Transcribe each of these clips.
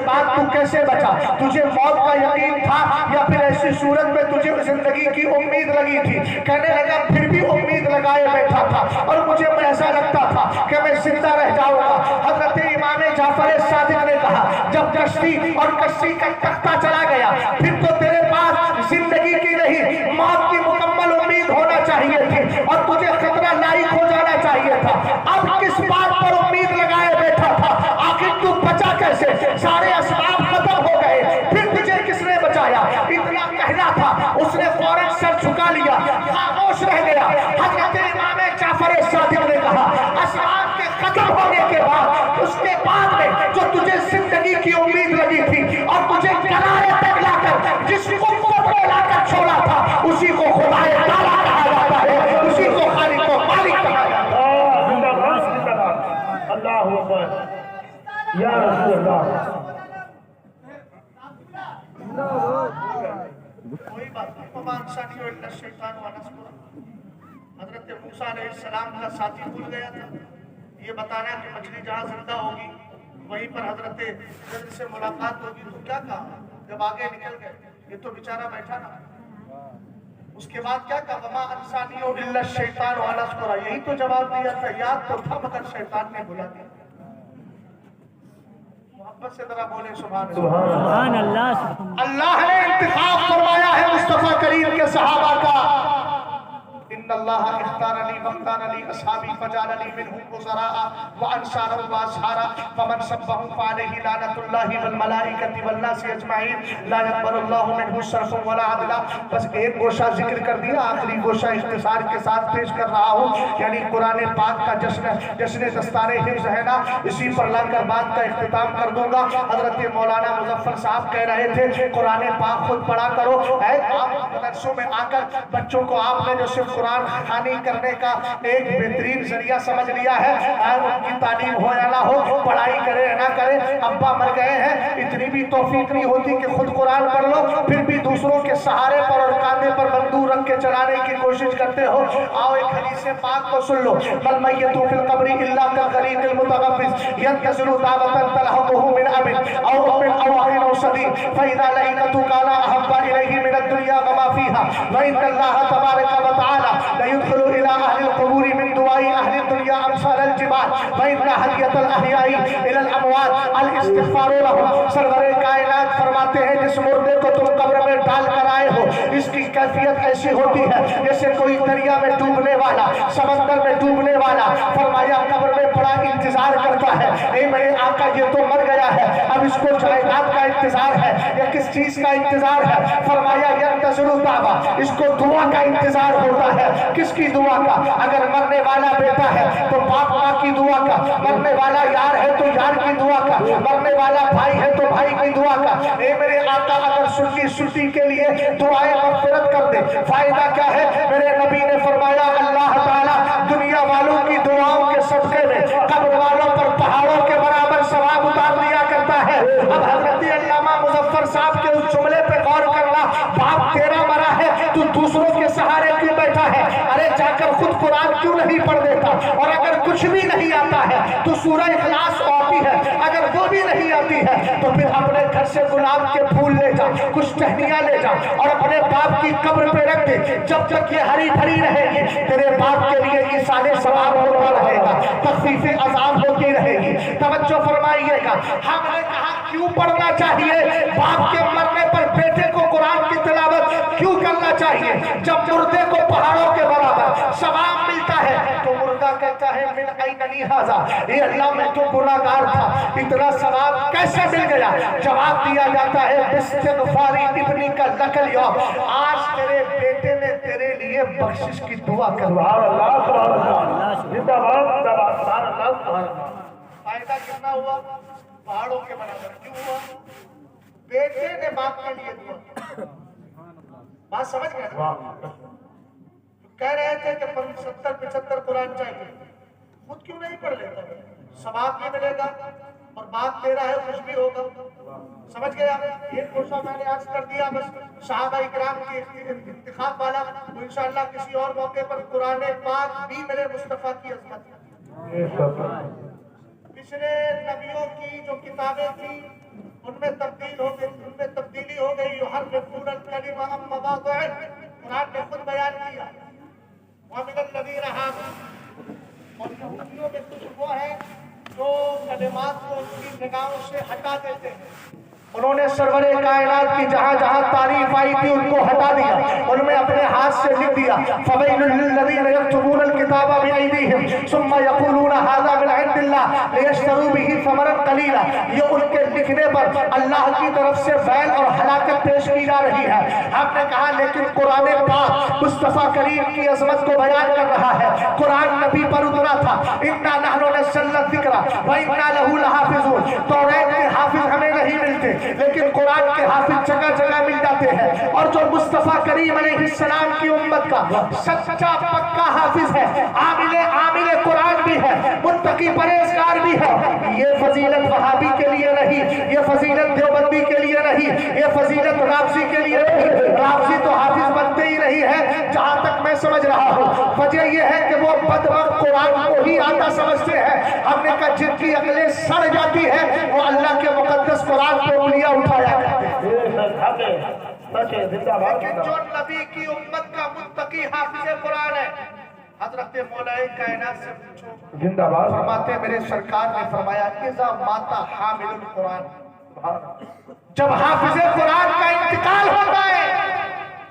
بعد تو کیسے بچا؟ تجھے موت کا یقین تھا یا پھر ایسی صورت میں تجھے زندگی کی امید لگی تھی؟ کہنے لگا پھر بھی امید لگائے بیٹھا تھا اور مجھے ایسا لگتا تھا کہ میں زندہ رہ جاؤں گا۔ حضرت امام جعفر صادق نے کہا جب کشتی اور کشتی کا تختہ چلا گیا پھر تو تیرے پاس زندگی کی نہیں موت کی مکمل امید ہونا چاہیے تھی اور تجھے خطرہ لاحق ہو جانا چاہیے تھا۔ اب کس بات پر امید لگائے بیٹھا تھا؟ آخر تو بچا کیسے؟ سارے اسباب ختم ہو گئے، پھر تجھے کس نے بچایا؟ اتنا کہنا تھا، اس نے فوراً سر جھکا لیا، خاموش رہ گیا۔ حضرت امام جعفر صادق نے کہا اسباب کے ختم ہونے کے بعد اس کے بعد میں جو تجھے زندگی کی امید لگی تھی اور تجھے کنارے تک لا کر جس قوت کو لا کر چھوڑا تھا اسی کو خدا تعالیٰ کہا جاتا ہے، اسی کو خالق و مالک کہا جاتا ہے۔ اللہ اکبر یا رسول اللہ۔ کوئی بات نہیں، وما انسانیہ الا الشیطان ونسکر۔ حضرت موسیٰ علیہ السلام کا ساتھی بھول گیا تھا یہ بتانا کہ مچھلی جہاں زندہ ہوگی وہیں پر حضرت خضر سے ملاقات ہوگی، تو کیا کہا جب آگے نکل گئے؟ یہ تو بیچارہ بیٹھا نا، اس کے بعد کیا کہا؟ وما انسانیہ الا الشیطان ونسکر۔ یہی تو جواب دیا تھا، یاد تو تھا مگر شیطان نے بھلا دیا۔ محبت سے ذرا بولے سبحان اللہ۔ اللہ نے انتخاب فرمایا ہے مصطفیٰ کریم کے صحابہ کا۔ ان اللہ اختارنی واختارنی اصحابی فجعلنی منهم وزراء وانصارا واصحارا فمن سبهم فعليه لعنة الله والملائکة والناس اجمعین لا يقبل الله منه صرفا ولا عدلا۔ بس ایک گوشہ ذکر کر دیا، آخری گوشہ اختصار کے ساتھ پیش کر رہا ہوں، یعنی قرآن پاک کا جشن دستار حفظ ہے نا، اسی پر لا کر بات کا اختتام کر دوں گا۔ حضرت مولانا مظفر صاحب کہہ رہے تھے قرآن پاک خود پڑھا کرو، آپ مدرسوں میں آ کر بچوں کو آپ نے جو صرف قرآن خوانی کرنے کا ایک بہترین ذریعہ سمجھ لیا ہے، ان کی تعلیم ہو یا نہ ہو، پڑھائی کرے نہ کرے، ابا مر گئے ہیں، اتنی بھی توفیق نہیں ہوتی کہ خود قرآن پڑھ لو پھر بھی دوسروں کے سہارے پر اور کاندھے پر بندوق رکھ کے چلانے کی کوشش کرتے ہو۔ آؤ ایک حدیث پاک کو سن لو، بل میت فی القبر الا کالغریق المتغمس ينتظر دعوة تلحقه من اب او ام او اخ او صدیق فاذا لقيته كان احب اليه من الدنيا وما فيها وان الله تبارك وتعالى ليدخل الى اهل القبور من دعاء اهل الدنيا امثال الجبال وان هدية الاحياء الى الاموات الاستغفار لهم۔ سرور کائنات فرماتے ہیں جس مردے کو تم قبر میں ڈال کر آئے ہو اس کی کیفیت ایسی ہوتی ہے جیسے کوئی دریا میں ڈوبنے والا، سمندر میں ڈوبنے والا۔ فرمایا قبر میں بڑا انتظار کرتا ہے، اے میرے آقا یہ تو مر گیا ہے، اب اس کو جائیداد کا انتظار ہے یا کس چیز کا انتظار ہے؟ فرمایا ینتظر دعویٰ، اس کو دعا کا انتظار ہوتا ہے۔ کس کی دعا کا؟ اگر مرنے والا بیٹا ہے تو باپ ماں کی دعا کا، مرنے والا یار ہے تو یار کی دعا کا، مرنے والا بھائی ہے تو بھائی کی دعا کا۔ اے میرے آقا اگر سنی کے لیے دعائیں مغفرت کر دے فائدہ کیا ہے؟ میرے نبی نے فرمایا اللہ تعالیٰ دنیا والوں کی دعاؤں کے صدقے میں قبر والوں پر پہاڑوں کے برابر ثواب اتار دیا کرتا ہے۔ اب حضرت علامہ مظفر صاحب کے اس جملے پہ غور کرنا، باپ تیرا مرا ہے تو دوسروں کے سہارے کیوں بیٹھا ہے؟ ارے جا کر خود قرآن کیوں نہیں پڑھ دیتا؟ اور اگر کچھ بھی نہیں آتا ہے تو سورہ اخلاص آتی ہے، اگر وہ بھی نہیں آتی ہے تو پھر اپنے گھر سے گلاب کے پھول لے جا، کچھ ٹہنیاں لے جا اور اپنے باپ کی قبر پہ رکھ دے، جب تک یہ ہری بھری رہے گی تیرے باپ کے لیے ایصال ثواب ہوتا رہے گا، تخفیف عذاب ہوتی رہے گی۔ توجہ فرمائیے گا، ہم نے کہا کیوں پڑھنا چاہیے؟ باپ کے مرنے پر بیٹے کو قرآن کی تلاوت کیوں کرنا چاہیے؟ جب مردے کو پہاڑوں کے برابر ثواب ملتا ہے تو مردہ کہتا ہے من این لی ھذا، اے اللہ میں تو گناہگار تھا، اتنا ثواب کیسے مل گیا؟ جواب دیا جاتا ہے باستغفاری ابنی کا لک الیوم، آج تیرے بیٹے نے تیرے لیے بخشش کی دعا کروا۔ اللہ سبحان اللہ، زندہ باد زندہ باد، سبحان اللہ سبحان اللہ۔ فائدہ کتنا ہوا؟ پہاڑوں کے برابر۔ کیوں ہوا؟ بیٹے نے باپ کے لیے دعا۔ بات سمجھ گئے؟ کہہ رہے تھے کہ 70-75 قرآن چاہیے، خود کیوں نہیں پڑھ لیتا؟ ثواب بھی ملے گا اور باپ تیرا ہے خوش بھی ہوگا۔ سمجھ گیا؟ ایک کوشش میں نے آج کر دیا، بس صحابہ اکرام کی انتخاب والا، وہ انشاءاللہ کسی اور موقع پر قرآن پاک بھی میرے مصطفیٰ کی عظمت۔ پچھلے نبیوں کی جو کتابیں تھیں ان كلم عن مواضع قرآن نے خود بیان کیا ومن الذین هادوا اور یہودیوں میں کچھ وہ ہے جو کلمات کو ان کی جگہوں سے ہٹا دیتے ہیں انہوں نے سرور کائنات کی جہاں جہاں تعریف آئی تھی ان کو ہٹا دیا ان میں اپنے ہاتھ سے لکھ دیا فویل للذین یکتبون الکتاب بایدیہم ثم یقولون ھذا من عند اللہ لیشتروا به ثمنا قلیلا یہ ان کے لکھنے پر اللہ کی طرف سے ویل اور ہلاکت پیش کی جا رہی ہے ہم نے کہا لیکن قرآن پاک مصطفیٰ کریم کی عظمت کو بیان کر رہا ہے قرآن نبی پر اترا تھا انا نحن نزلنا الذکر وانا له لحافظون توریت کے حافظ ہمیں نہیں ملتے لیکن قرآن کے حافظ جگہ جگہ مل جاتے ہیں اور جو مصطفیٰ کریم علیہ السلام کی امت کا سچا پکا حافظ ہے عامل قرآن بھی ہے متقی پرہیزگار بھی ہے یہ فضیلت وہابی کے لیے نہیں یہ فضیلت دیوبندی کے لیے نہیں یہ فضیلت رافضی کے لیے نہیں رافضی تو حافظ بنتے ہی نہیں ہے جہاں تک میں سمجھ رہا ہوں وجہ یہ ہے کہ وہ بدبخت قرآن کو ہی آتا سمجھتے ہیں ہم نے کہا جن کی عقلیں سڑ جاتی ہے وہ اللہ کے مقدس قرآن پہ انگلیاں اٹھایا کرتے ہیں لیکن جو نبی کی امت کا متقی حافظ قرآن ہے حضرت مولا کائنات سے پوچھو زندہ باد فرماتے میرے سرکار نے فرمایا اذا مات حامل القرآن جب حافظ قرآن کا انتقال ہوتا ہے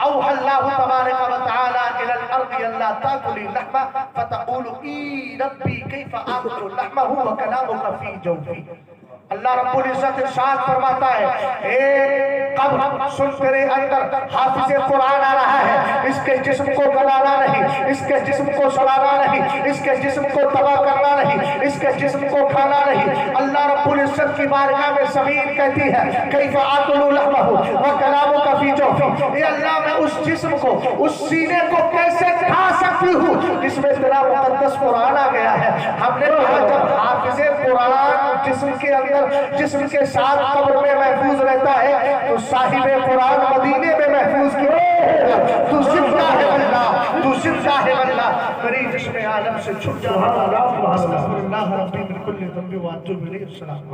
اوحى الله تبارك وتعالى الى الارض الا تاكلي اللحم فتقول اي ربي كيف اكل لحمه وكلامك في جوفي اللہ رب العزت ارشاد فرماتا ہے اے قبر سن تیرے اندر حافظ قرآن آ رہا ہے اس کے جسم کو گلانا نہیں اس کے جسم کو سڑانا نہیں اس کے جسم کو تباہ کرنا نہیں اس کے جسم کو کھانا نہیں اللہ رب العزت کی بارگاہ میں زمین کہتی ہے کیف آکل لحمہ وکلامک فی جوفی اے اللہ میں اس جسم کو اس سینے کو کیسے کھا سکتی ہوں جس میں تیرا مقدس قرآن آ گیا ہے ہم نے کہا جب حافظ قرآن جسم کے اندر جسم کے ساتھ قبر میں محفوظ رہتا ہے تو صاحب قرآن مدینے میں محفوظ کیوں تو زندہ ہے اللہ تو زندہ ہے اللہ میری جسم عالم سے چھٹ جا اللہ ربی من کل ذنب واتوب الیہ السلام